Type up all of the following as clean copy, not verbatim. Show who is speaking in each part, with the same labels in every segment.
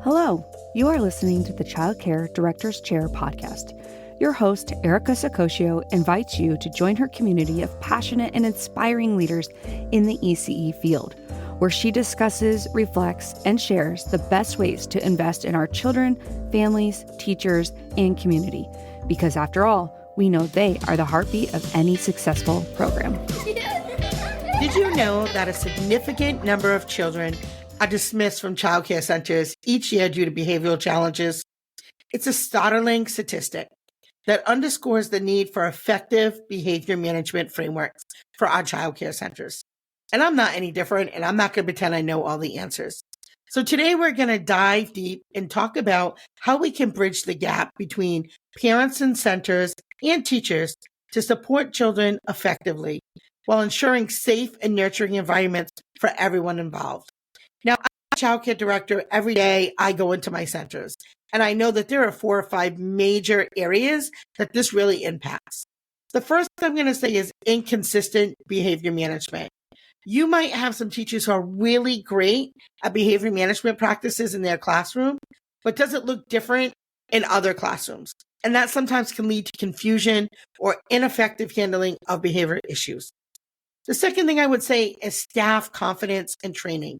Speaker 1: Hello, you are listening to the Childcare Director's Chair podcast. Your host, Erica Sakosio, invites you to join her community of passionate and inspiring leaders in the ECE field, where she discusses, reflects, and shares the best ways to invest in our children, families, teachers, and community. Because after all, we know they are the heartbeat of any successful program.
Speaker 2: Did you know that a significant number of children are dismissed from childcare centers each year due to behavioral challenges? It's a startling statistic that underscores the need for effective behavior management frameworks for our childcare centers. And I'm not any different, and I'm not going to pretend I know all the answers. So today we're going to dive deep and talk about how we can bridge the gap between parents and centers and teachers to support children effectively while ensuring safe and nurturing environments for everyone involved. Now, I'm a childcare director. Every day I go into my centers, and I know that there are 4 or 5 major areas that this really impacts. The first I'm going to say is inconsistent behavior management. You might have some teachers who are really great at behavior management practices in their classroom, but does it look different in other classrooms? And that sometimes can lead to confusion or ineffective handling of behavior issues. The second thing I would say is staff confidence and training.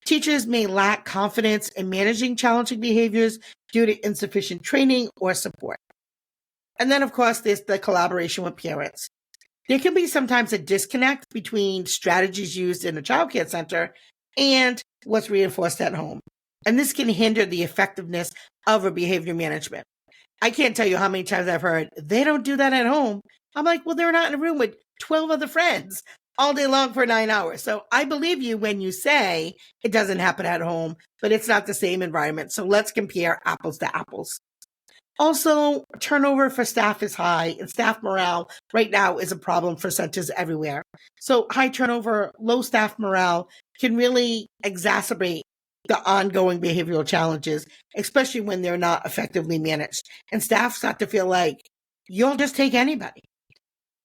Speaker 2: Teachers may lack confidence in managing challenging behaviors due to insufficient training or support. And then, of course, there's the collaboration with parents. There can be sometimes a disconnect between strategies used in a childcare center and what's reinforced at home. And this can hinder the effectiveness of a behavior management. I can't tell you how many times I've heard, they don't do that at home. I'm like, well, they're not in a room with 12 other friends all day long for 9 hours. So I believe you when you say it doesn't happen at home, but it's not the same environment. So let's compare apples to apples. Also, turnover for staff is high, and staff morale right now is a problem for centers everywhere. So high turnover, low staff morale can really exacerbate the ongoing behavioral challenges, especially when they're not effectively managed. And staff start to feel like you'll just take anybody.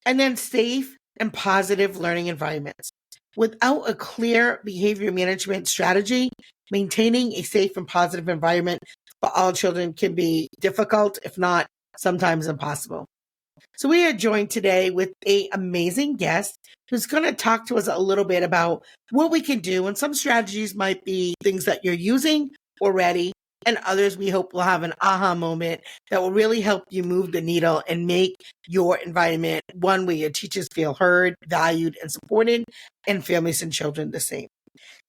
Speaker 2: And then safe and positive learning environments. Without a clear behavior management strategy, maintaining a safe and positive environment for all children can be difficult, if not sometimes impossible. So we are joined today with an amazing guest who's going to talk to us a little bit about what we can do. And some strategies might be things that you're using already, and others we hope will have an aha moment that will really help you move the needle and make your environment one where your teachers feel heard, valued, and supported, and families and children the same.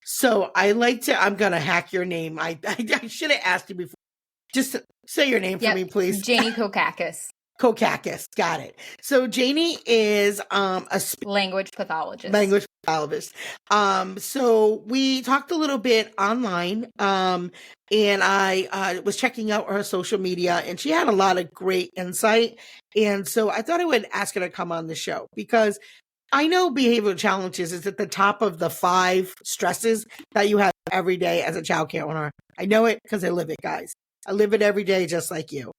Speaker 2: So I'm going to hack your name. I should have asked you before. Just say your name for me, please.
Speaker 3: Janie Kokakis.
Speaker 2: Kokakis, got it. So Janie is a
Speaker 3: language pathologist.
Speaker 2: So we talked a little bit online, and I was checking out her social media, and she had a lot of great insight. And so I thought I would ask her to come on the show because I know behavioral challenges is at the top of the 5 stresses that you have every day as a childcare owner. I know it because I live it, guys. I live it every day just like you.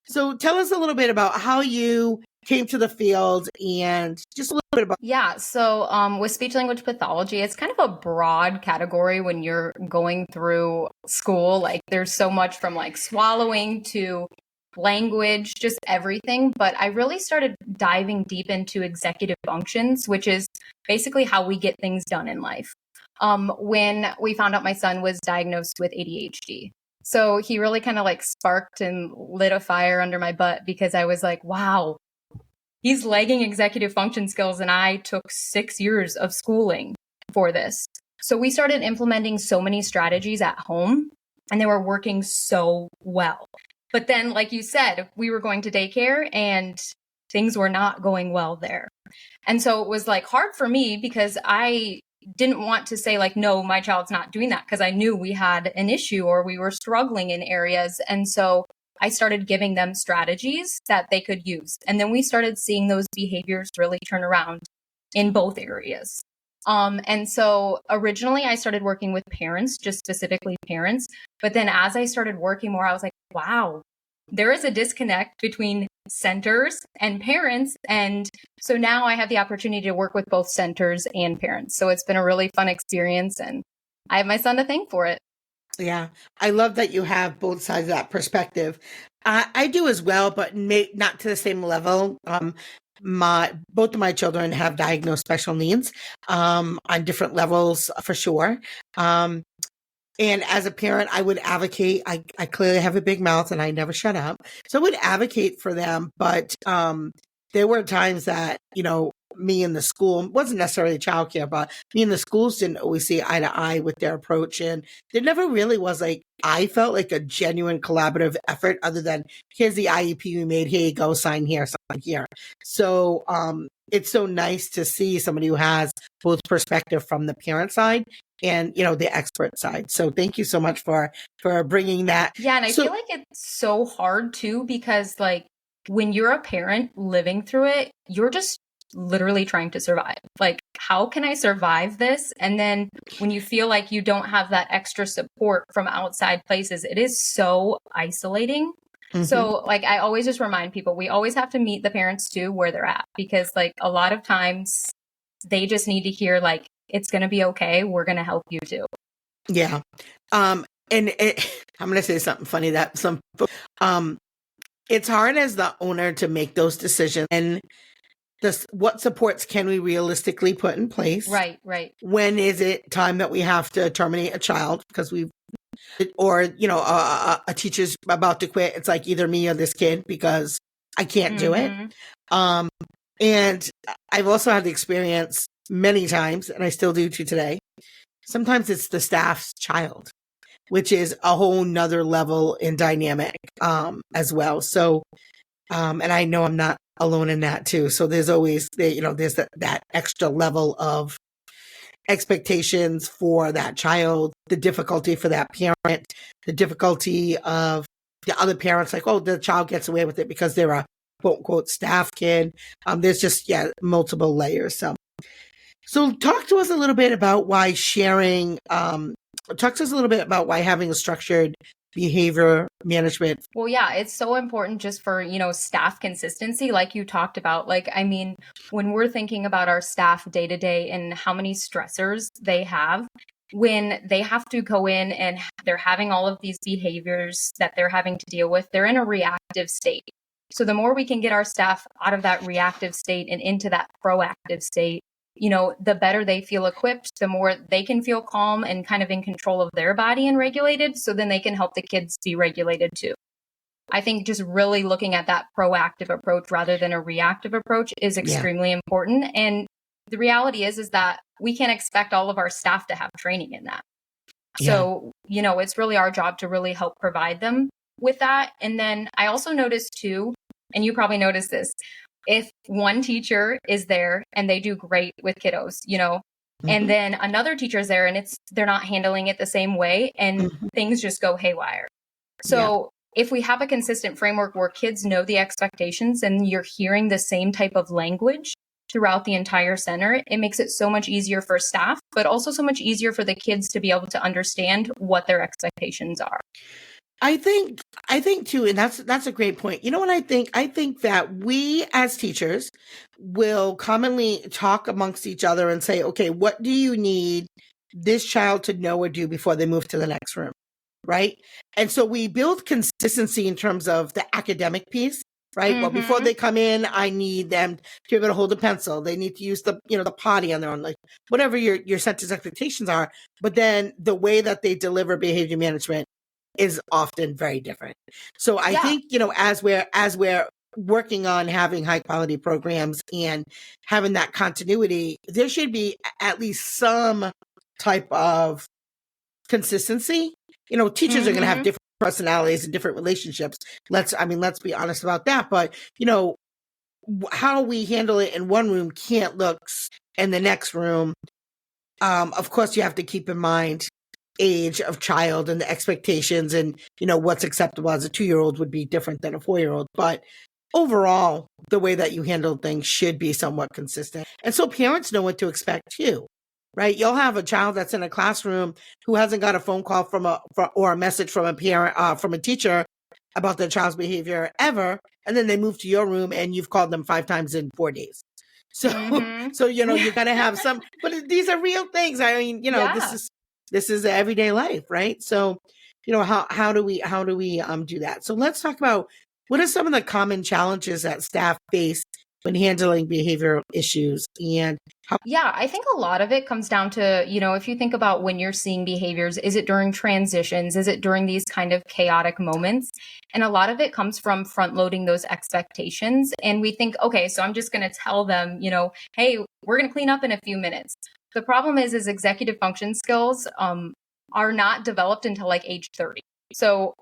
Speaker 2: So tell us a little bit about how you came to the field and just a little bit about.
Speaker 3: Yeah. So with speech language pathology, it's kind of a broad category when you're going through school. Like there's so much from like swallowing to language, just everything. But I really started diving deep into executive functions, which is basically how we get things done in life. When we found out my son was diagnosed with ADHD. So he really kind of like sparked and lit a fire under my butt because I was like, wow, he's lagging executive function skills. And I took 6 years of schooling for this. So we started implementing so many strategies at home and they were working so well. But then, like you said, we were going to daycare and things were not going well there. And so it was like hard for me because I didn't want to say like, no, my child's not doing that because I knew we had an issue or we were struggling in areas. And so I started giving them strategies that they could use. And then we started seeing those behaviors really turn around in both areas. And so originally I started working with parents, just specifically parents. But then as I started working more, I was like, wow, there is a disconnect between centers and parents. And so now I have the opportunity to work with both centers and parents. So it's been a really fun experience and I have my son to thank for it.
Speaker 2: Yeah, I love that you have both sides of that perspective. I do as well, but not to the same level. My both of my children have diagnosed special needs on different levels for sure. Um, and as a parent, I would advocate. I clearly have a big mouth and I never shut up. So I would advocate for them. But there were times that, me and the school wasn't necessarily childcare, but me and the schools didn't always see eye to eye with their approach. And there never really was I felt like a genuine collaborative effort other than here's the IEP we made. Here you go, sign here, sign here. So it's so nice to see somebody who has both perspective from the parent side and the expert side. So thank you so much for bringing that.
Speaker 3: Yeah, and I feel like it's so hard too, because like when you're a parent living through it, you're just literally trying to survive. Like, how can I survive this? And then when you feel like you don't have that extra support from outside places, it is so isolating. Mm-hmm. So like, I always just remind people, we always have to meet the parents too where they're at, because like a lot of times they just need to hear like, it's going to be okay. We're going to help you too.
Speaker 2: Yeah. I'm going to say something funny that it's hard as the owner to make those decisions. And what supports can we realistically put in place?
Speaker 3: Right.
Speaker 2: When is it time that we have to terminate a child because a teacher's about to quit? It's like either me or this kid because I can't do it. And I've also had the experience many times, and I still do to today. Sometimes it's the staff's child, which is a whole nother level in dynamic as well. So, and I know I'm not alone in that too. So there's always, there's that extra level of expectations for that child, the difficulty for that parent, the difficulty of the other parents, like, oh, the child gets away with it because they're a quote unquote staff kid. There's just, multiple layers. So talk to us a little bit about why having a structured behavior management.
Speaker 3: Well, yeah, it's so important just for, staff consistency, like you talked about. Like, I mean, when we're thinking about our staff day to day and how many stressors they have, when they have to go in and they're having all of these behaviors that they're having to deal with, they're in a reactive state. So the more we can get our staff out of that reactive state and into that proactive state, the better they feel equipped, the more they can feel calm and kind of in control of their body and regulated. So then they can help the kids be regulated too. I think just really looking at that proactive approach rather than a reactive approach is extremely important. And the reality is that we can't expect all of our staff to have training in that. So, it's really our job to really help provide them with that. And then I also noticed too, and you probably noticed this, if one teacher is there and they do great with kiddos, and then another teacher is there and they're not handling it the same way and things just go haywire. So if we have a consistent framework where kids know the expectations and you're hearing the same type of language throughout the entire center, it makes it so much easier for staff, but also so much easier for the kids to be able to understand what their expectations are.
Speaker 2: I think too, and that's a great point. You know what I think? I think that we as teachers will commonly talk amongst each other and say, okay, what do you need this child to know or do before they move to the next room? Right. And so we build consistency in terms of the academic piece, right? Well, before they come in, I need them to be able to hold a pencil. They need to use the potty on their own, like whatever your center's expectations are. But then the way that they deliver behavior management is often very different. So I think, as we're working on having high quality programs and having that continuity, there should be at least some type of consistency. Teachers are going to have different personalities and different relationships. Let's be honest about that. But, how we handle it in one room can't look in the next room. Of course, you have to keep in mind age of child and the expectations and, what's acceptable as a 2-year-old would be different than a 4-year-old. But overall, the way that you handle things should be somewhat consistent. And so parents know what to expect too, right? You'll have a child that's in a classroom who hasn't got a phone call or a message from a parent, from a teacher about their child's behavior ever. And then they move to your room and you've called them 5 times in 4 days. So, you got to have some, but these are real things. I mean, This is everyday life, right? So, how do we do that? So let's talk about what are some of the common challenges that staff face when handling behavioral issues and how.
Speaker 3: Yeah, I think a lot of it comes down to, if you think about when you're seeing behaviors, is it during transitions? Is it during these kind of chaotic moments? And a lot of it comes from front loading those expectations. And we think, okay, so I'm just going to tell them, hey, we're going to clean up in a few minutes. The problem is executive function skills are not developed until like age 30. So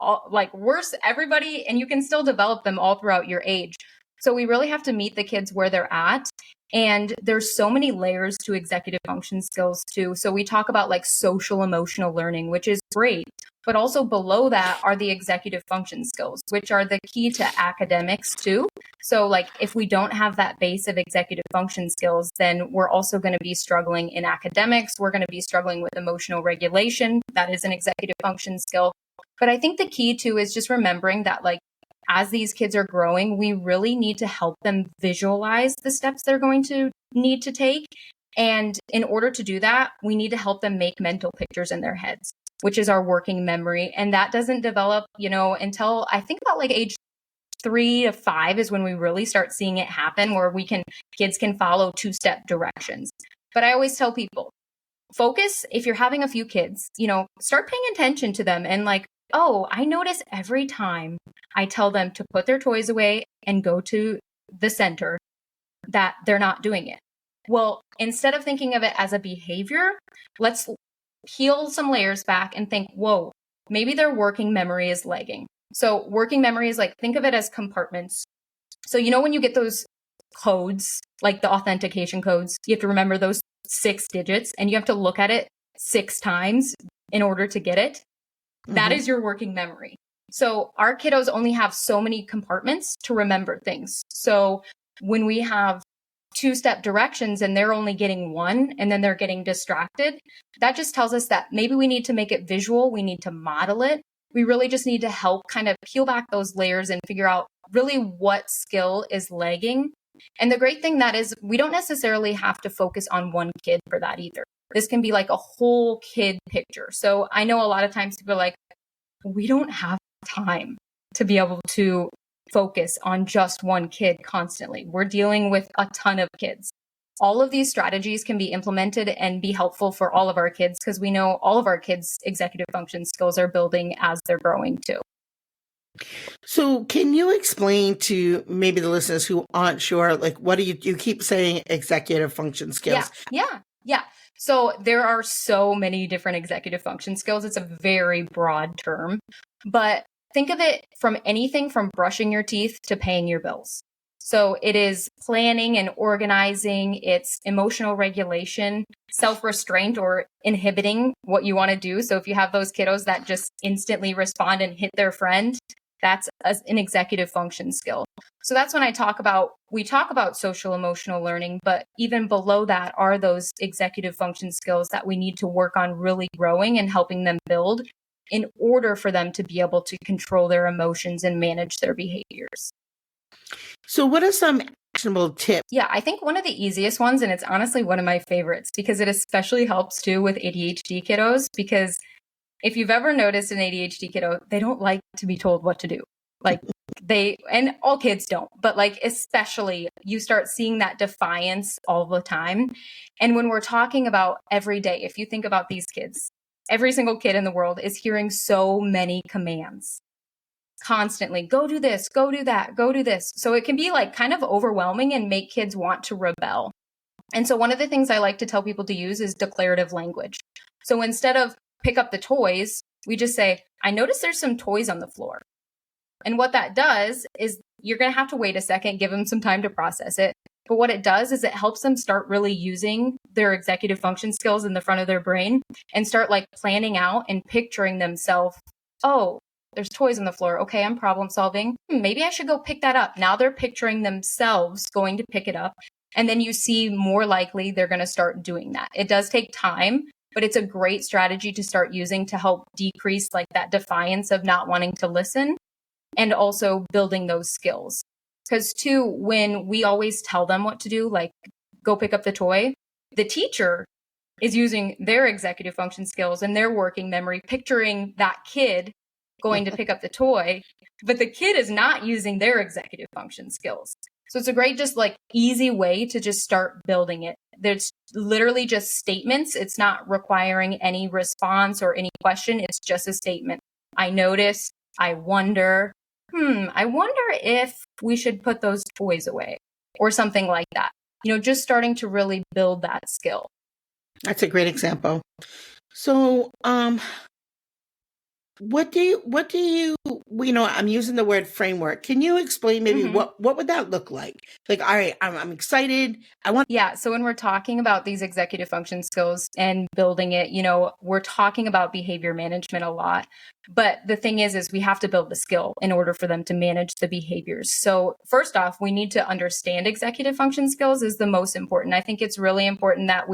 Speaker 3: worse, everybody, and you can still develop them all throughout your age. So we really have to meet the kids where they're at. And there's so many layers to executive function skills too. So we talk about like social emotional learning, which is great. But also below that are the executive function skills, which are the key to academics too. So like if we don't have that base of executive function skills, then we're also going to be struggling in academics. We're going to be struggling with emotional regulation. That is an executive function skill. But I think the key too is just remembering that like as these kids are growing, we really need to help them visualize the steps they're going to need to take. And in order to do that, we need to help them make mental pictures in their heads, which is our working memory. And that doesn't develop, until I think about like age 3 to 5 is when we really start seeing it happen, where kids can follow 2-step directions. But I always tell people, focus, if you're having a few kids, start paying attention to them and like, oh, I notice every time I tell them to put their toys away and go to the center that they're not doing it. Well, instead of thinking of it as a behavior, let's peel some layers back and think, whoa, maybe their working memory is lagging. So working memory is like, think of it as compartments. So, when you get those codes, like the authentication codes, you have to remember those 6 digits and you have to look at it 6 times in order to get it. That is your working memory. So our kiddos only have so many compartments to remember things. So when we have 2-step directions and they're only getting 1 and then they're getting distracted, that just tells us that maybe we need to make it visual. We need to model it. We really just need to help kind of peel back those layers and figure out really what skill is lagging. And the great thing that is we don't necessarily have to focus on one kid for that either. This can be like a whole kid picture. So I know a lot of times people are like, we don't have time to be able to focus on just one kid constantly. We're dealing with a ton of kids. All of these strategies can be implemented and be helpful for all of our kids because we know all of our kids' executive function skills are building as they're growing too.
Speaker 2: So can you explain to maybe the listeners who aren't sure, like what do you keep saying executive function skills?
Speaker 3: Yeah. So there are so many different executive function skills. It's a very broad term, but think of it from anything from brushing your teeth to paying your bills. So it is planning and organizing, it's emotional regulation, self-restraint or inhibiting what you want to do. So if you have those kiddos that just instantly respond and hit their friend, that's an executive function skill. So that's when we talk about social emotional learning, but even below that are those executive function skills that we need to work on really growing and helping them build in order for them to be able to control their emotions and manage their behaviors.
Speaker 2: So what are some actionable tips?
Speaker 3: Yeah, I think one of the easiest ones, and it's honestly one of my favorites because it especially helps too with ADHD kiddos, because if you've ever noticed an ADHD kiddo, they don't like to be told what to do. Like and all kids don't, but like especially you start seeing that defiance all the time. And when we're talking about every day, if you think about these kids, every single kid in the world is hearing so many commands constantly. Go do this, go do that, go do this. So it can be like kind of overwhelming and make kids want to rebel. And so one of the things I like to tell people to use is declarative language. So instead of pick up the toys, we just say, I noticed there's some toys on the floor. And what that does is you're going to have to wait a second, give them some time to process it. But what it does is it helps them start really using their executive function skills in the front of their brain and start like planning out and picturing themselves, oh, there's toys on the floor. Okay, I'm problem solving. Maybe I should go pick that up. Now they're picturing themselves going to pick it up. And then you see more likely they're going to start doing that. It does take time, but it's a great strategy to start using to help decrease like that defiance of not wanting to listen and also building those skills. Because too, when we always tell them what to do, like go pick up the toy, the teacher is using their executive function skills and their working memory, picturing that kid going to pick up the toy, but the kid is not using their executive function skills. So it's a great, just like easy way to just start building it. There's literally just statements. It's not requiring any response or any question. It's just a statement. I notice, I wonder, I wonder if we should put those toys away or something like that. Just starting to really build that skill.
Speaker 2: That's a great example. So, what do you, I'm using the word framework. Can you explain maybe what would that look like? Like, all right, I'm excited.
Speaker 3: Yeah. So when we're talking about these executive function skills and building it, we're talking about behavior management a lot. But the thing is we have to build the skill in order for them to manage the behaviors. So first off, we need to understand executive function skills is the most important. I think it's really important that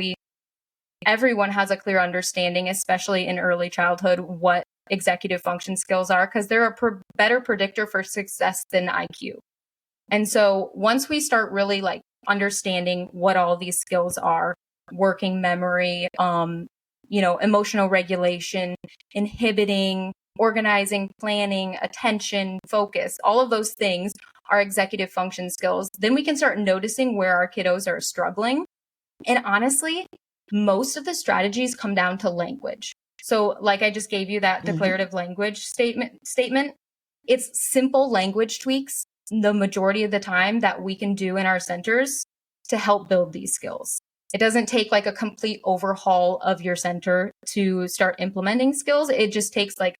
Speaker 3: everyone has a clear understanding, especially in early childhood, what executive function skills are, because they're a better predictor for success than IQ. And so once we start really like understanding what all these skills are, working memory, emotional regulation, inhibiting, organizing, planning, attention, focus, all of those things are executive function skills, then we can start noticing where our kiddos are struggling. And honestly, most of the strategies come down to language. So like I just gave you that declarative language statement, it's simple language tweaks the majority of the time that we can do in our centers to help build these skills. It doesn't take like a complete overhaul of your center to start implementing skills. It just takes like,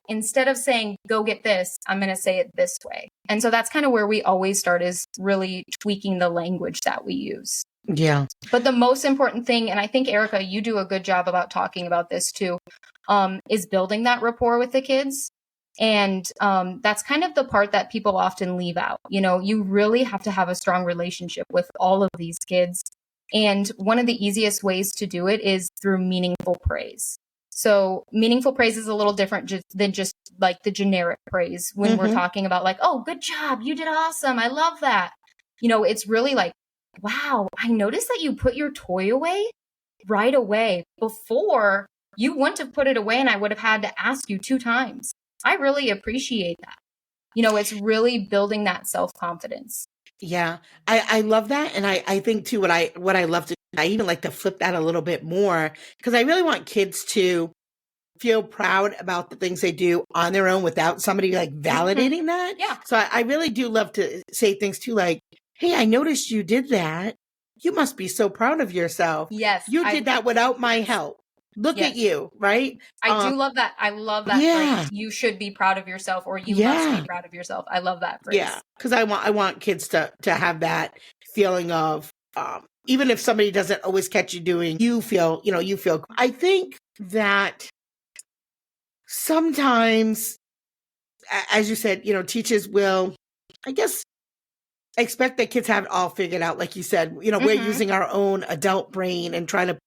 Speaker 3: instead of saying, go get this, I'm going to say it this way. And so that's kind of where we always start, is really tweaking the language that we use.
Speaker 2: Yeah.
Speaker 3: But the most important thing, and I think, Erica, you do a good job about talking about this too, is building that rapport with the kids. And that's kind of the part that people often leave out. You really have to have a strong relationship with all of these kids. And one of the easiest ways to do it is through meaningful praise. So meaningful praise is a little different than just like the generic praise when we're talking about like, oh, good job, you did awesome, I love that. It's really like, wow, I noticed that you put your toy away right away. Before, you wouldn't have put it away and I would have had to ask you 2 times. I really appreciate that. It's really building that self-confidence.
Speaker 2: Yeah, I love that. And I think too, what I love to, I even like to flip that a little bit more, because I really want kids to feel proud about the things they do on their own without somebody like validating that.
Speaker 3: Yeah.
Speaker 2: So I really do love to say things too, like, hey, I noticed you did that. You must be so proud of yourself.
Speaker 3: Yes.
Speaker 2: You did that without my help. Look at you, right?
Speaker 3: I do love that. I love that phrase. You should be proud of yourself, or you must be proud of yourself. I love that phrase.
Speaker 2: Yeah, because I want kids to have that feeling of, even if somebody doesn't always catch you doing, you feel. I think that sometimes, as you said, teachers will, I guess, expect that kids have it all figured out. Like you said, we're using our own adult brain and trying to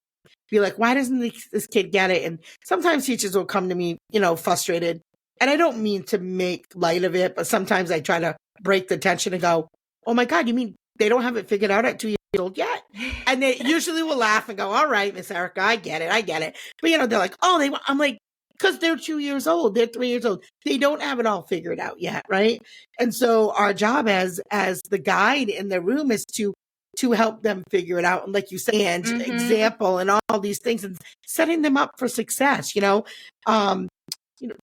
Speaker 2: be like, why doesn't this kid get it? And sometimes teachers will come to me, frustrated. And I don't mean to make light of it, but sometimes I try to break the tension and go, oh my God, you mean they don't have it figured out at 2 years old yet? And they usually will laugh and go, all right, Miss Erica, I get it. But they're like, I'm like, because they're 2 years old, they're 3 years old. They don't have it all figured out yet, right? And so our job as the guide in the room is to help them figure it out. And like you said, and example and all these things, and setting them up for success,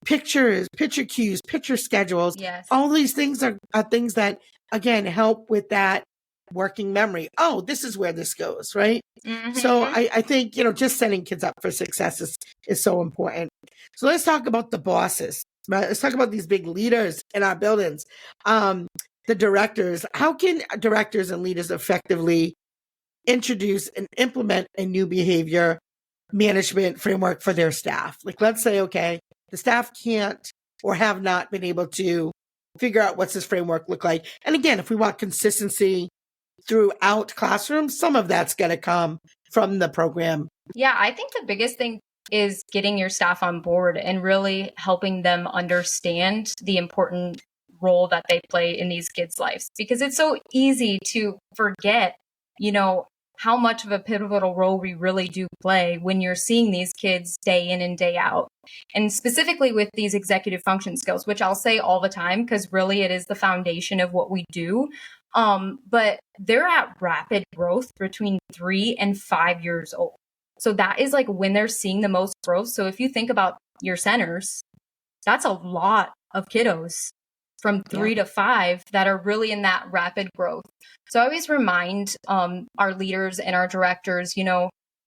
Speaker 2: pictures, picture cues, picture schedules.
Speaker 3: Yes.
Speaker 2: All these things are things that, again, help with that working memory. Oh, this is where this goes, right? So I think, just setting kids up for success is so important. So let's talk about the bosses, right? Let's talk about these big leaders in our buildings. The directors. How can directors and leaders effectively introduce and implement a new behavior management framework for their staff? Like, let's say, okay, the staff can't or have not been able to figure out what's this framework look like. And again, if we want consistency throughout classrooms, some of that's going to come from the program.
Speaker 3: Yeah, I think the biggest thing is getting your staff on board and really helping them understand the important role that they play in these kids' lives, because it's so easy to forget, how much of a pivotal role we really do play when you're seeing these kids day in and day out. And specifically with these executive function skills, which I'll say all the time, because really it is the foundation of what we do. But they're at rapid growth between 3 and 5 years old. So that is like when they're seeing the most growth. So if you think about your centers, that's a lot of kiddos from 3 to 5 that are really in that rapid growth. So I always remind our leaders and our directors,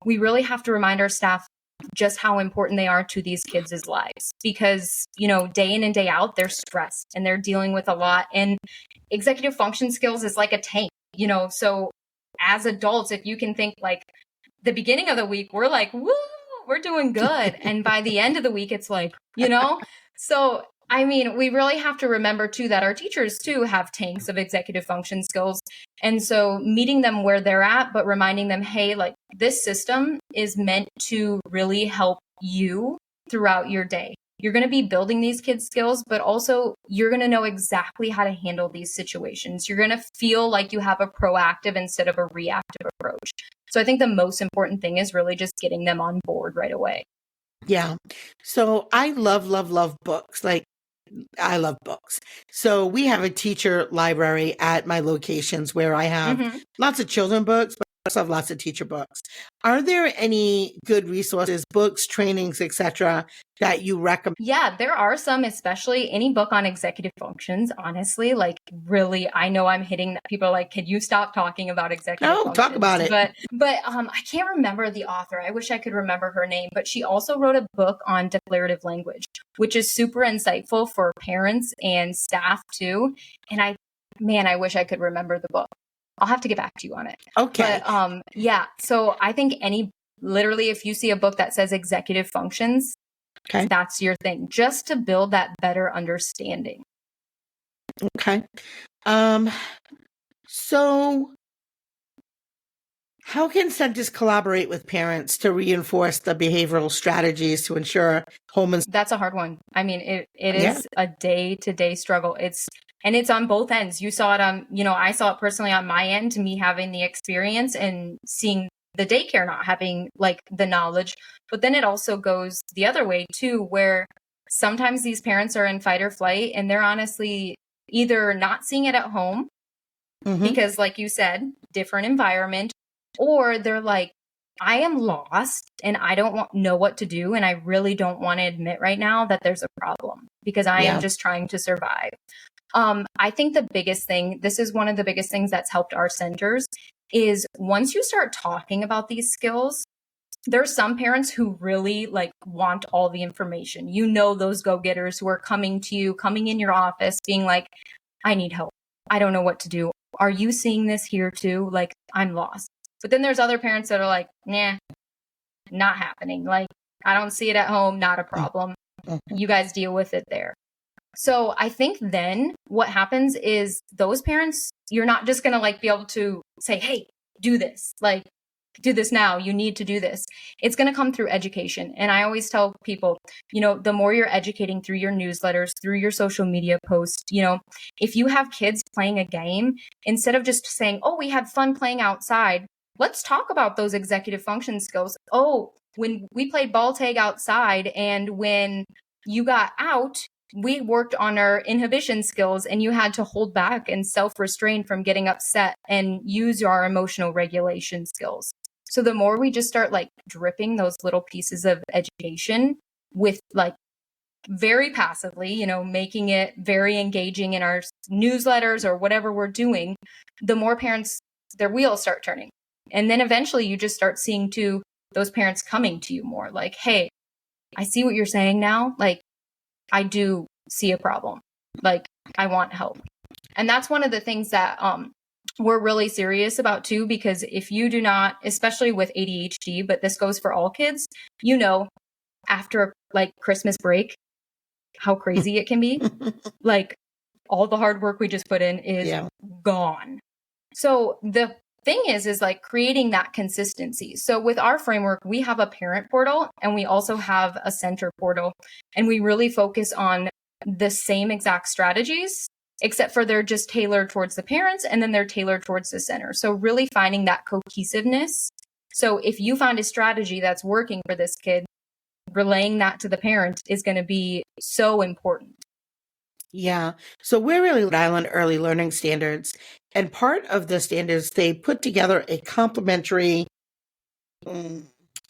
Speaker 3: we really have to remind our staff just how important they are to these kids' lives, because, day in and day out, they're stressed and they're dealing with a lot. And executive function skills is like a tank, so as adults, if you can think like the beginning of the week, we're like, woo, we're doing good. And by the end of the week, it's like, so I mean, we really have to remember too that our teachers too have tanks of executive function skills. And so meeting them where they're at, but reminding them, hey, like this system is meant to really help you throughout your day. You're going to be building these kids' skills, but also you're going to know exactly how to handle these situations. You're going to feel like you have a proactive instead of a reactive approach. So I think the most important thing is really just getting them on board right away.
Speaker 2: Yeah. So I love books. Like, I love books. So we have a teacher library at my locations where I have lots of children books, but I also have lots of teacher books. Are there any good resources, books, trainings, etc., that you recommend?
Speaker 3: Yeah, there are some, especially any book on executive functions. Honestly, like really, I know I'm hitting that. People are like, "Can you stop talking about executive functions?"
Speaker 2: Talk about it.
Speaker 3: But I can't remember the author. I wish I could remember her name. But she also wrote a book on declarative language, which is super insightful for parents and staff too. And I wish I could remember the book. I'll have to get back to you on it.
Speaker 2: Okay.
Speaker 3: But yeah, so I think literally, if you see a book that says executive functions, that's your thing, just to build that better understanding.
Speaker 2: Okay. So how can centers collaborate with parents to reinforce the behavioral strategies to ensure home and...
Speaker 3: That's a hard one. I mean, it is a day-to-day struggle. It's on both ends. You saw it on, I saw it personally on my end, me having the experience and seeing the daycare not having like the knowledge. But then it also goes the other way too, where sometimes these parents are in fight or flight and they're honestly either not seeing it at home because, like you said, different environment, or they're like, I am lost and I don't know what to do. And I really don't want to admit right now that there's a problem because I am just trying to survive. I think the biggest thing, this is one of the biggest things that's helped our centers, is once you start talking about these skills, there's some parents who really like want all the information. Those go-getters who are coming to you, coming in your office, being like, I need help. I don't know what to do. Are you seeing this here too? Like, I'm lost. But then there's other parents that are like, nah, not happening. Like, I don't see it at home. Not a problem. You guys deal with it there. So I think then what happens is those parents, you're not just going to like be able to say, hey, do this, like do this now. You need to do this. It's going to come through education. And I always tell people, the more you're educating through your newsletters, through your social media posts, if you have kids playing a game, instead of just saying, oh, we had fun playing outside, let's talk about those executive function skills. Oh, when we played ball tag outside and when you got out, we worked on our inhibition skills and you had to hold back and self-restrain from getting upset and use our emotional regulation skills. So the more we just start like dripping those little pieces of education with like very passively, making it very engaging in our newsletters or whatever we're doing, the more parents, their wheels start turning. And then eventually you just start seeing too, those parents coming to you more like, hey, I see what you're saying now. Like, I do see a problem. Like, I want help. And that's one of the things that we're really serious about too, because if you do not, especially with ADHD, but this goes for all kids, after like Christmas break, how crazy it can be. Like all the hard work we just put in is gone. So the thing is like creating that consistency. So with our framework, we have a parent portal and we also have a center portal, and we really focus on the same exact strategies except for they're just tailored towards the parents and then they're tailored towards the center. So really finding that cohesiveness. So if you find a strategy that's working for this kid, relaying that to the parent is going to be so important.
Speaker 2: Yeah. So we're really Rhode Island Early Learning Standards. And part of the standards, they put together a complimentary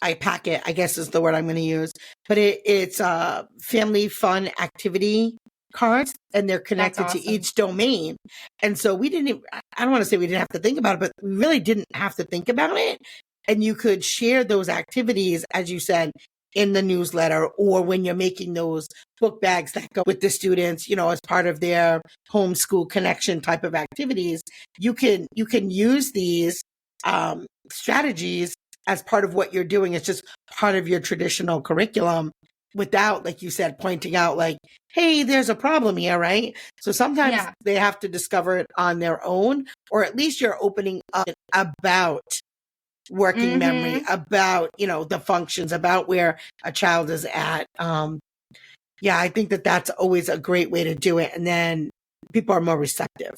Speaker 2: packet, I guess is the word I'm going to use, but it's family fun activity cards, and they're connected to each domain. And so we didn't even, I don't want to say we didn't have to think about it, but we really didn't have to think about it. And you could share those activities, as you said, in the newsletter, or when you're making those book bags that go with the students, you know, as part of their homeschool connection type of activities. You can use these strategies as part of what you're doing. It's just part of your traditional curriculum without, like you said, pointing out like, hey, there's a problem here, right? So sometimes they have to discover it on their own, or at least you're opening up about working memory, about, you know, the functions, about where a child is at. I think that that's always a great way to do it. And then people are more receptive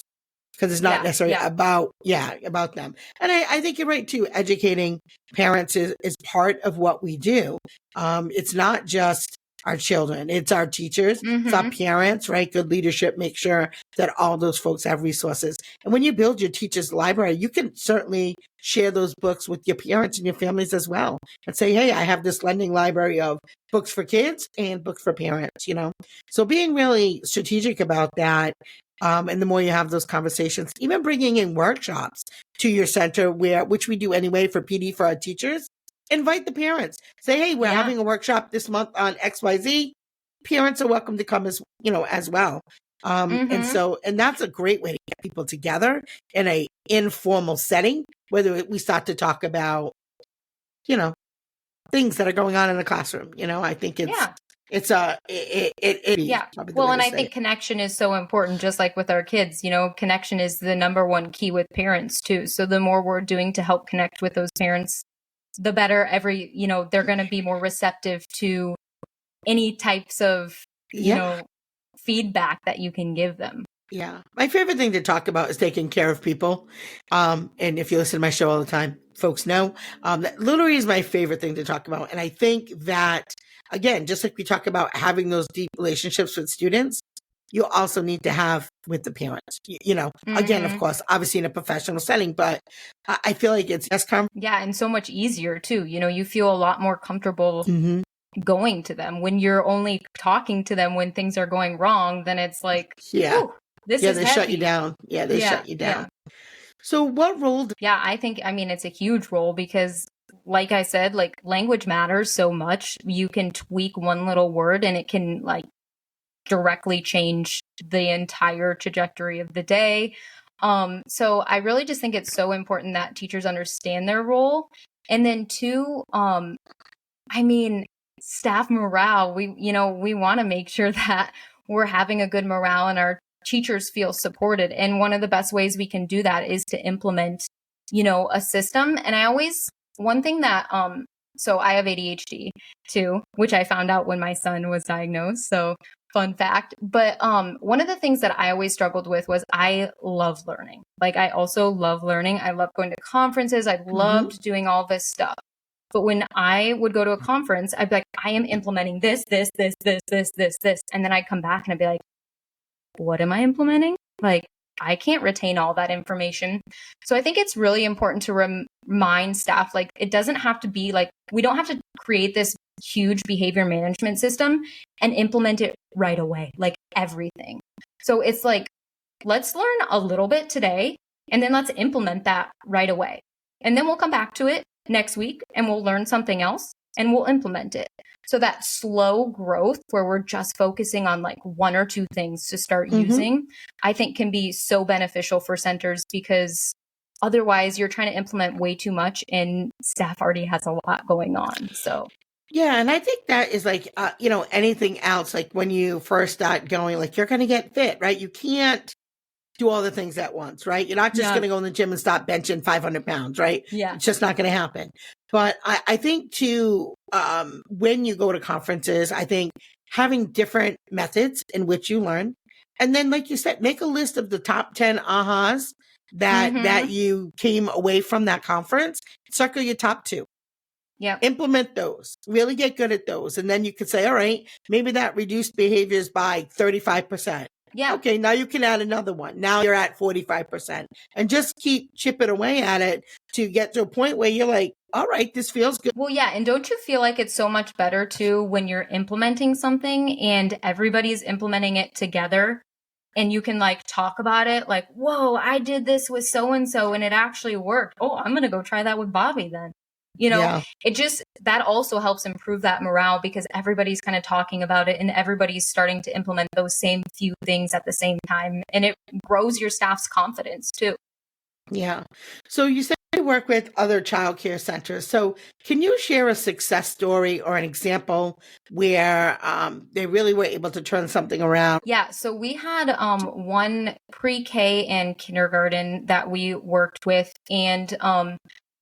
Speaker 2: because it's not necessarily about them. And I think you're right too. Educating parents is part of what we do. It's not just our children, it's our teachers, it's our parents, right? Good leadership, make sure that all those folks have resources. And when you build your teacher's library, you can certainly share those books with your parents and your families as well, and say, hey, I have this lending library of books for kids and books for parents, you know? So being really strategic about that. And the more you have those conversations, even bringing in workshops to your center, which we do anyway for PD for our teachers, invite the parents. Say, hey, we're having a workshop this month on XYZ. Parents are welcome to come as well. And that's a great way to get people together in a informal setting, whether we start to talk about, you know, things that are going on in the classroom. You know, I think it's well,
Speaker 3: and I think connection is so important, just like with our kids. You know, connection is the number one key with parents too. So the more we're doing to help connect with those parents, the better they're going to be more receptive to any types of, you know, feedback that you can give them.
Speaker 2: Yeah. My favorite thing to talk about is taking care of people. And if you listen to my show all the time, folks know that literally is my favorite thing to talk about. And I think that, again, just like we talk about having those deep relationships with students, you also need to have with the parents, you know, again, of course, obviously in a professional setting, but I feel like it's
Speaker 3: and so much easier too. You know, you feel a lot more comfortable going to them. When you're only talking to them when things are going wrong, then it's like, this is
Speaker 2: they
Speaker 3: heavy.
Speaker 2: shut you down. Yeah, they shut you down. So what role?
Speaker 3: It's a huge role because, like I said, like language matters so much. You can tweak one little word and it can like directly change the entire trajectory of the day. So I really just think it's so important that teachers understand their role. And then two, staff morale, we want to make sure that we're having a good morale and our teachers feel supported. And one of the best ways we can do that is to implement, a system. And one thing that, so I have ADHD too, which I found out when my son was diagnosed. So fun fact. But one of the things that I always struggled with was I love learning. Like I also love learning. I love going to conferences. I loved doing all this stuff. But when I would go to a conference, I'd be like, I am implementing this. And then I'd come back and I'd be like, what am I implementing? Like, I can't retain all that information. So I think it's really important to remind staff, like, it doesn't have to be like, we don't have to create this huge behavior management system and implement it right away, like everything. So it's like, let's learn a little bit today, and then let's implement that right away. And then we'll come back to it next week and we'll learn something else and we'll implement it. So that slow growth where we're just focusing on like one or two things to start using, I think can be so beneficial for centers, because otherwise you're trying to implement way too much and staff already has a lot going on. So
Speaker 2: yeah. And I think that is like, anything else, like when you first start going, like you're going to get fit, right? You can't do all the things at once, right? You're not just going to go in the gym and stop benching 500 pounds, right?
Speaker 3: Yeah.
Speaker 2: It's just not going to happen. But I think too, when you go to conferences, I think having different methods in which you learn, And then, like you said, make a list of the top 10 ahas that you came away from that conference. Circle your top 2.
Speaker 3: Yeah.
Speaker 2: Implement those. Really get good at those. And then you could say, all right, maybe that reduced behaviors by 35%.
Speaker 3: Yeah.
Speaker 2: Okay, now you can add another one. Now you're at 45%. And just keep chipping away at it to get to a point where you're like, all right, this feels good.
Speaker 3: Well, yeah. And don't you feel like it's so much better too when you're implementing something and everybody's implementing it together and you can like talk about it like, whoa, I did this with so-and-so and it actually worked. Oh, I'm going to go try that with Bobby then. It just, that also helps improve that morale because everybody's kind of talking about it and everybody's starting to implement those same few things at the same time. And it grows your staff's confidence too.
Speaker 2: Yeah. So you said you work with other childcare centers. So can you share a success story or an example where they really were able to turn something around?
Speaker 3: Yeah. So we had one pre-K and kindergarten that we worked with, and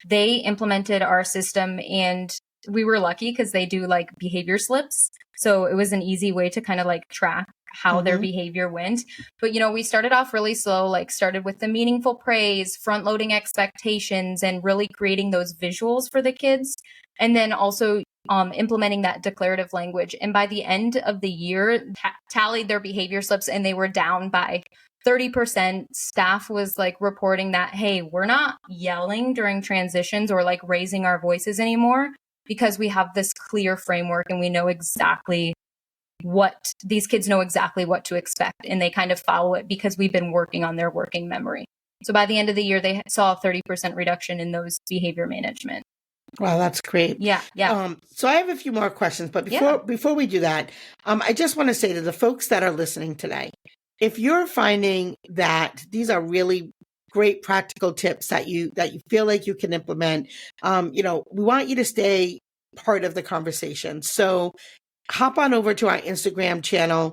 Speaker 3: they implemented our system, and we were lucky because they do like behavior slips. So it was an easy way to kind of like track how their behavior went. But, we started off really slow, like started with the meaningful praise, front loading expectations, and really creating those visuals for the kids. And then also implementing that declarative language. And by the end of the year, tallied their behavior slips and they were down by 30%. Staff was like reporting that, hey, we're not yelling during transitions or like raising our voices anymore because we have this clear framework and we know exactly these kids know exactly what to expect and they kind of follow it because we've been working on their working memory. So by the end of the year, they saw a 30% reduction in those behavior management.
Speaker 2: Wow, that's great.
Speaker 3: Yeah.
Speaker 2: So I have a few more questions, but before we do that, I just want to say to the folks that are listening today, if you're finding that these are really great practical tips that you feel like you can implement, we want you to stay part of the conversation. So hop on over to our Instagram channel,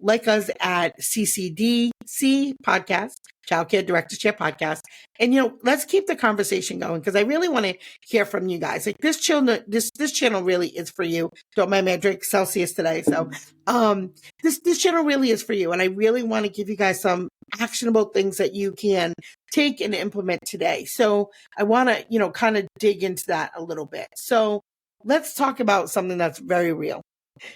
Speaker 2: like us at CCDC Podcast, Childcare Directors Chair Podcast. And, let's keep the conversation going because I really want to hear from you guys. Like this channel really is for you. Don't mind me, I drank Celsius today. So, this channel really is for you. And I really want to give you guys some actionable things that you can take and implement today. So I want to, kind of dig into that a little bit. So let's talk about something that's very real.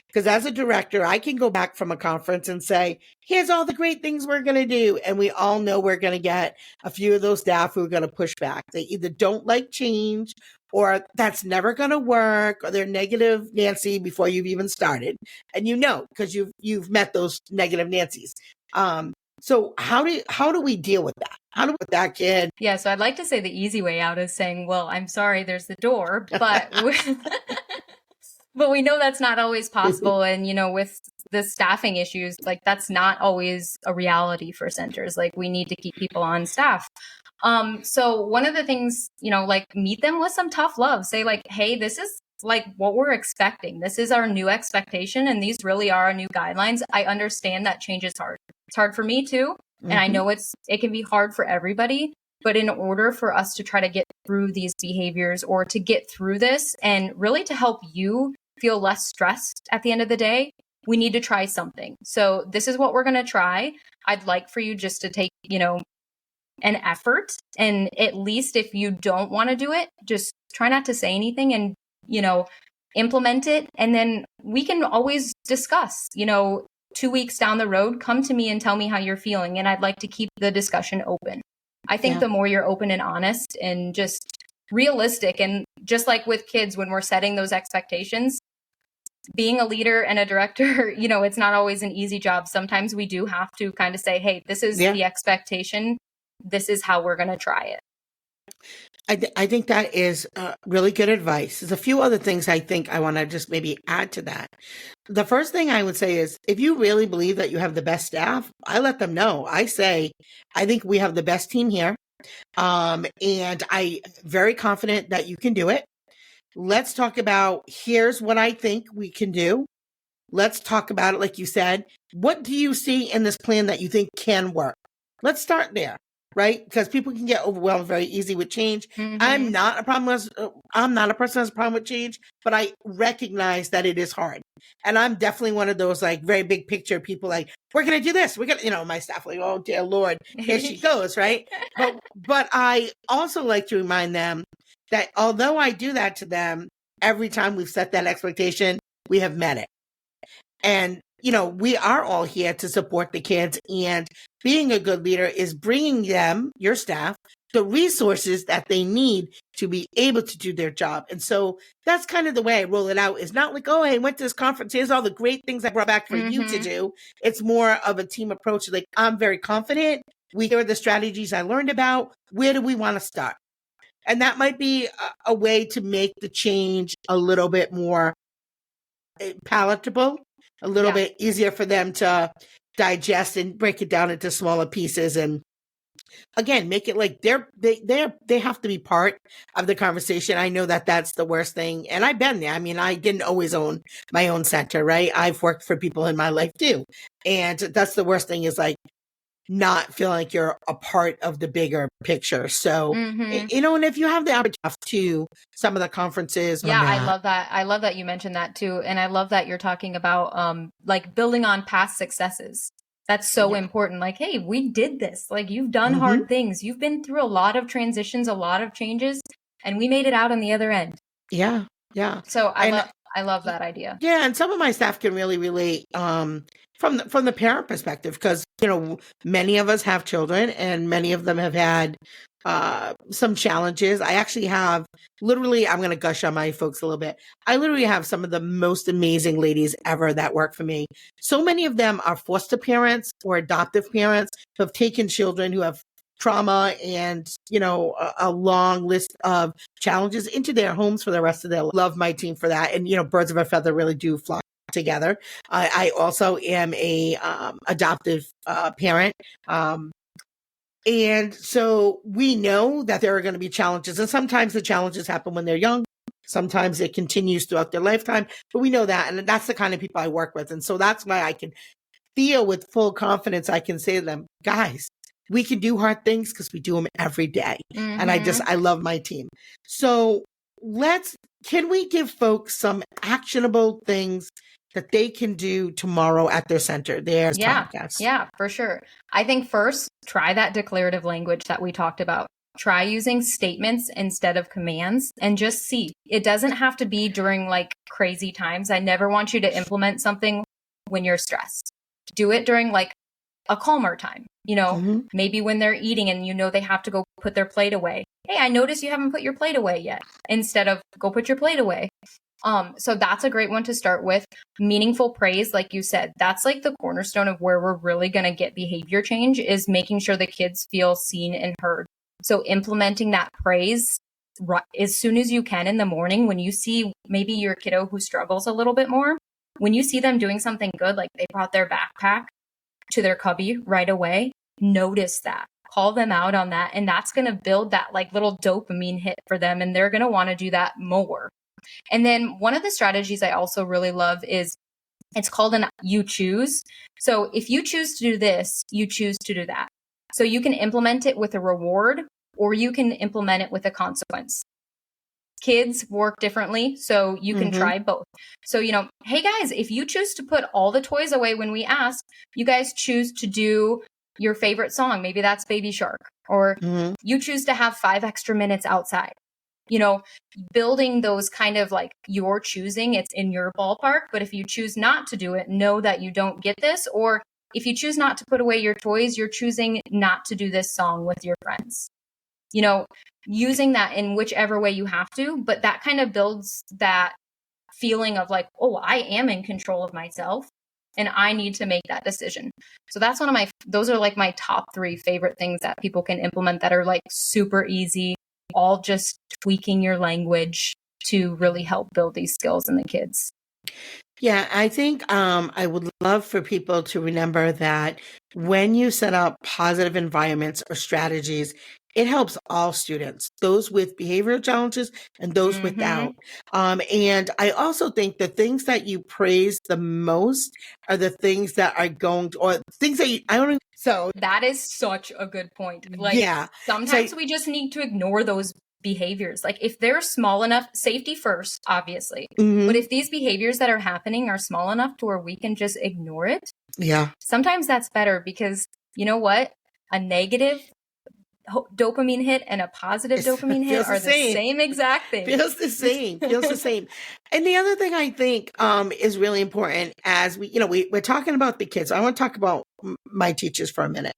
Speaker 2: Because as a director, I can go back from a conference and say, here's all the great things we're going to do. And we all know we're going to get a few of those staff who are going to push back. They either don't like change or that's never going to work or they're negative Nancy before you've even started. And because you've met those negative Nancys. So how do we deal with that? How do we with that kid?
Speaker 3: Yeah. So I'd like to say the easy way out is saying, well, I'm sorry, there's the door, but but we know that's not always possible. And, with the staffing issues, like that's not always a reality for centers. Like we need to keep people on staff. So one of the things, like meet them with some tough love, say like, hey, this is like what we're expecting. This is our new expectation. And these really are our new guidelines. I understand that change is hard. It's hard for me too. And I know it can be hard for everybody. But in order for us to try to get through these behaviors or to get through this and really to help you feel less stressed at the end of the day, we need to try something. So this is what we're going to try. I'd like for you just to take, an effort. And at least if you don't want to do it, just try not to say anything and, implement it. And then we can always discuss, 2 weeks down the road, come to me and tell me how you're feeling. And I'd like to keep the discussion open. I think the more you're open and honest and just realistic, and just like with kids, when we're setting those expectations, being a leader and a director, it's not always an easy job. Sometimes we do have to kind of say, hey, this is the expectation. This is how we're going to try it.
Speaker 2: I think that is really good advice. There's a few other things I think I want to just maybe add to that. The first thing I would say is if you really believe that you have the best staff, I let them know. I say, I think we have the best team here. And I'm very confident that you can do it. Let's talk about, here's what I think we can do. Let's talk about it. Like you said, what do you see in this plan that you think can work? Let's start there. right? Because people can get overwhelmed very easy with change. I'm not a person who has a problem with change, but I recognize that it is hard. And I'm definitely one of those like very big picture people like, we're going to do this. We're going to, my staff like, oh dear Lord, here she goes, right? But I also like to remind them that although I do that to them, every time we've set that expectation, we have met it. And, we are all here to support the kids, and being a good leader is bringing them, your staff, the resources that they need to be able to do their job. And so that's kind of the way I roll it out. It's not like, oh, I went to this conference. Here's all the great things I brought back for you to do. It's more of a team approach. Like, I'm very confident. Here are the strategies I learned about. Where do we want to start? And that might be a way to make the change a little bit more palatable, a little bit easier for them to digest and break it down into smaller pieces. And again, make it like they have to be part of the conversation. I know that that's the worst thing. And I've been there. I mean, I didn't always own my own center, right? I've worked for people in my life too. And that's the worst thing, is like not feeling like you're a part of the bigger picture. So, and if you have the opportunity to some of the conferences.
Speaker 3: I love that. I love that you mentioned that too. And I love that you're talking about like building on past successes. That's so important. Like, hey, we did this. Like, you've done hard things. You've been through a lot of transitions, a lot of changes, and we made it out on the other end.
Speaker 2: Yeah. Yeah.
Speaker 3: So I love that idea.
Speaker 2: Yeah. And some of my staff can really relate from the parent perspective, because, many of us have children and many of them have had some challenges. I actually have literally, I'm going to gush on my folks a little bit. I literally have some of the most amazing ladies ever that work for me. So many of them are foster parents or adoptive parents who have taken children who have trauma and, a long list of challenges into their homes for the rest of their life. Love my team for that. And, birds of a feather really do fly together. I also am a adoptive parent. And so we know that there are going to be challenges, and sometimes the challenges happen when they're young. Sometimes it continues throughout their lifetime, but we know that. And that's the kind of people I work with. And so that's why I can feel with full confidence, I can say to them, guys, we can do hard things because we do them every day. And I love my team. So can we give folks some actionable things that they can do tomorrow at their center, their podcast?
Speaker 3: Yeah, for sure. I think first, try that declarative language that we talked about. Try using statements instead of commands and just see. It doesn't have to be during like crazy times. I never want you to implement something when you're stressed. Do it during like a calmer time, maybe when they're eating and they have to go put their plate away. Hey, I noticed you haven't put your plate away yet, instead of go put your plate away. So that's a great one to start with. Meaningful praise, like you said, that's like the cornerstone of where we're really going to get behavior change, is making sure the kids feel seen and heard. So implementing that praise as soon as you can in the morning, when you see maybe your kiddo who struggles a little bit more, when you see them doing something good, like they brought their backpack to their cubby right away, notice that. Call them out on that. And that's going to build that like little dopamine hit for them. And they're going to want to do that more. And then one of the strategies I also really love is it's called an you choose. So if you choose to do this, you choose to do that. So you can implement it with a reward, or you can implement it with a consequence. Kids work differently, so you can try both. So, hey guys, if you choose to put all the toys away when we ask, you guys choose to do your favorite song. Maybe that's Baby Shark, or you choose to have 5 extra minutes outside. Building those kind of like you're choosing, it's in your ballpark. But if you choose not to do it, know that you don't get this. Or if you choose not to put away your toys, you're choosing not to do this song with your friends. Using that in whichever way you have to, but that kind of builds that feeling of like, oh, I am in control of myself and I need to make that decision. So that's those are like my top 3 favorite things that people can implement that are like super easy, all just tweaking your language to really help build these skills in the kids.
Speaker 2: Yeah, I think I would love for people to remember that when you set up positive environments or strategies, it helps all students, those with behavioral challenges and those without. And I also think the things that you praise the most are the things that are going to, or things that I don't know. So
Speaker 3: that is such a good point. Like,
Speaker 2: yeah,
Speaker 3: sometimes we just need to ignore those behaviors. Like, if they're small enough, safety first, obviously. But if these behaviors that are happening are small enough to where we can just ignore it, sometimes that's better, because you know what? A negative dopamine hit and a positive dopamine hit are the same exact thing.
Speaker 2: Feels the same. And the other thing I think is really important, as we're talking about the kids. I want to talk about my teachers for a minute.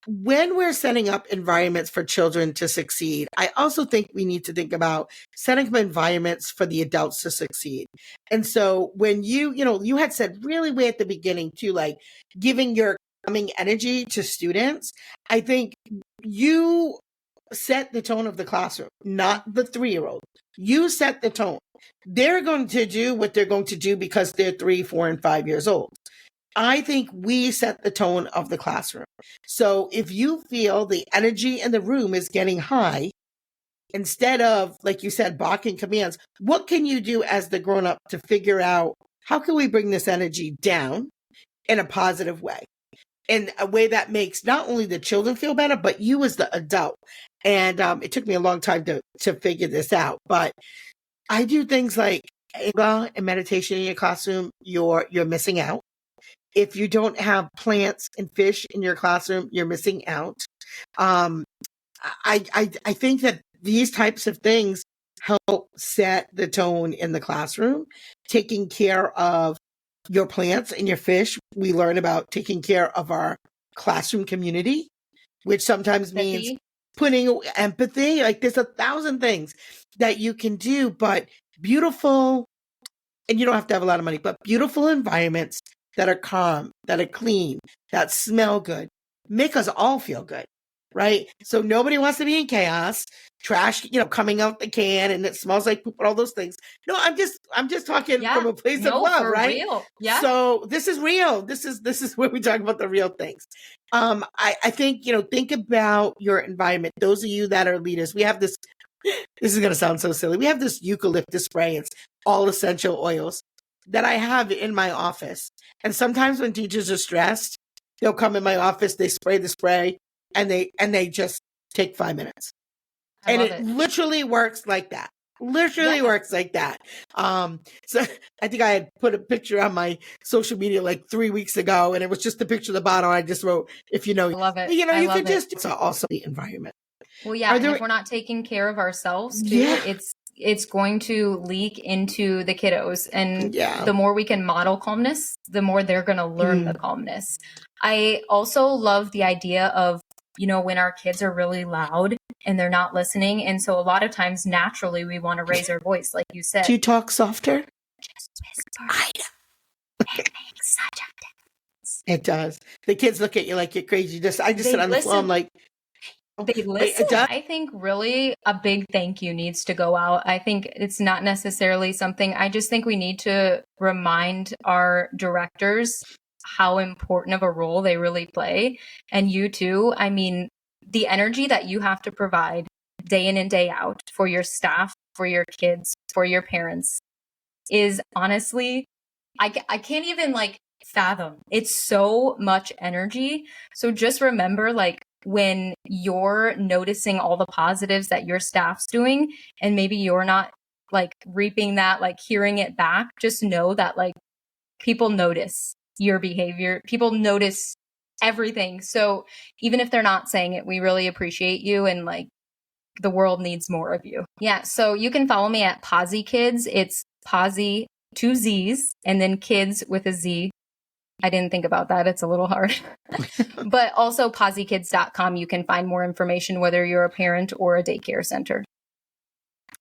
Speaker 2: When we're setting up environments for children to succeed, I also think we need to think about setting up environments for the adults to succeed. And so when you had said really way at the beginning too, like giving your calming energy to students, I think you set the tone of the classroom, not the 3-year-old. You set the tone. They're going to do what they're going to do because they're 3, 4, and 5 years old. I think we set the tone of the classroom. So if you feel the energy in the room is getting high, instead of, like you said, barking commands, what can you do as the grown-up to figure out how can we bring this energy down in a positive way? In a way that makes not only the children feel better, but you as the adult. And it took me a long time to figure this out. But I do things like yoga and meditation in your classroom, you're missing out. If you don't have plants and fish in your classroom, you're missing out. I think that these types of things help set the tone in the classroom. Taking care of your plants and your fish. We learn about taking care of our classroom community, which sometimes means putting empathy. Like, there's 1,000 things that you can do, but beautiful, and you don't have to have a lot of money, but beautiful environments that are calm, that are clean, that smell good, make us all feel good, right? So nobody wants to be in chaos, trash, coming out the can and it smells like poop and all those things. No, I'm just talking from a place of love, right?
Speaker 3: Real. Yeah.
Speaker 2: So this is real. This is where we talk about the real things. I think, think about your environment. Those of you that are leaders, we have this is going to sound so silly. We have this eucalyptus spray. It's all essential oils that I have in my office. And sometimes when teachers are stressed, they'll come in my office, they spray the spray, and they just take 5 minutes. And it literally works like that. Works like that. So I think I had put a picture on my social media like 3 weeks ago, and it was just the picture of the bottle. I just wrote, if you know,
Speaker 3: I love it.
Speaker 2: You could just, it's also the environment.
Speaker 3: Well, yeah. And if we're not taking care of ourselves too, it's going to leak into the kiddos. And the more we can model calmness, the more they're going to learn the calmness. I also love the idea of, when our kids are really loud and they're not listening. And so a lot of times, naturally, we want to raise our voice, like you said.
Speaker 2: Do you talk softer?
Speaker 3: Just whisper. I know. It makes such a difference.
Speaker 2: It does. The kids look at you like you're crazy. I just sit on the floor. I'm like,
Speaker 3: they listen. I think really a big thank you needs to go out. I think it's not necessarily something, I just think we need to remind our directors how important of a role they really play. And you too. I mean, the energy that you have to provide day in and day out for your staff, for your kids, for your parents is honestly, I can't even fathom. It's so much energy. So just remember, when you're noticing all the positives that your staff's doing, and maybe you're not reaping that, hearing it back, just know that people notice your behavior. People notice everything. So even if they're not saying it, we really appreciate you, and the world needs more of you. Yeah. So you can follow me at Posy Kids. It's Posy, 2 Z's, and then kids with a Z. I didn't think about that. It's a little hard. But also posykids.com. You can find more information, whether you're a parent or a daycare center.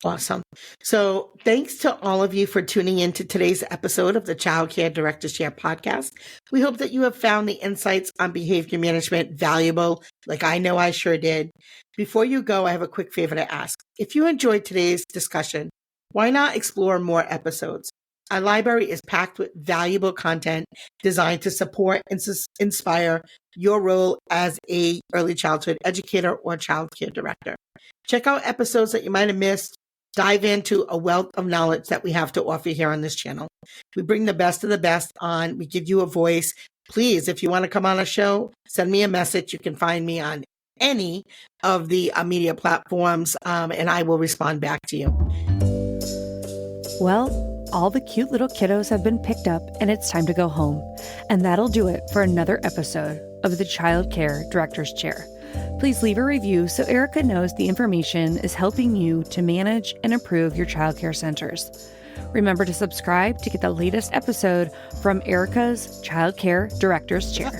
Speaker 2: Awesome. So thanks to all of you for tuning in to today's episode of the Childcare Directors Chair podcast. We hope that you have found the insights on behavior management valuable, like I know I sure did. Before you go, I have a quick favor to ask. If you enjoyed today's discussion, why not explore more episodes? Our library is packed with valuable content designed to support and inspire your role as a early childhood educator or childcare director. Check out episodes that you might have missed. Dive into a wealth of knowledge that we have to offer here on this channel. We bring the best of the best on. We give you a voice. Please, if you want to come on a show, send me a message. You can find me on any of the media platforms, and I will respond back to you.
Speaker 1: Well, all the cute little kiddos have been picked up and it's time to go home. And that'll do it for another episode of the Childcare Director's Chair. Please leave a review so Erica knows the information is helping you to manage and improve your childcare centers. Remember to subscribe to get the latest episode from Erica's Childcare Director's Chair.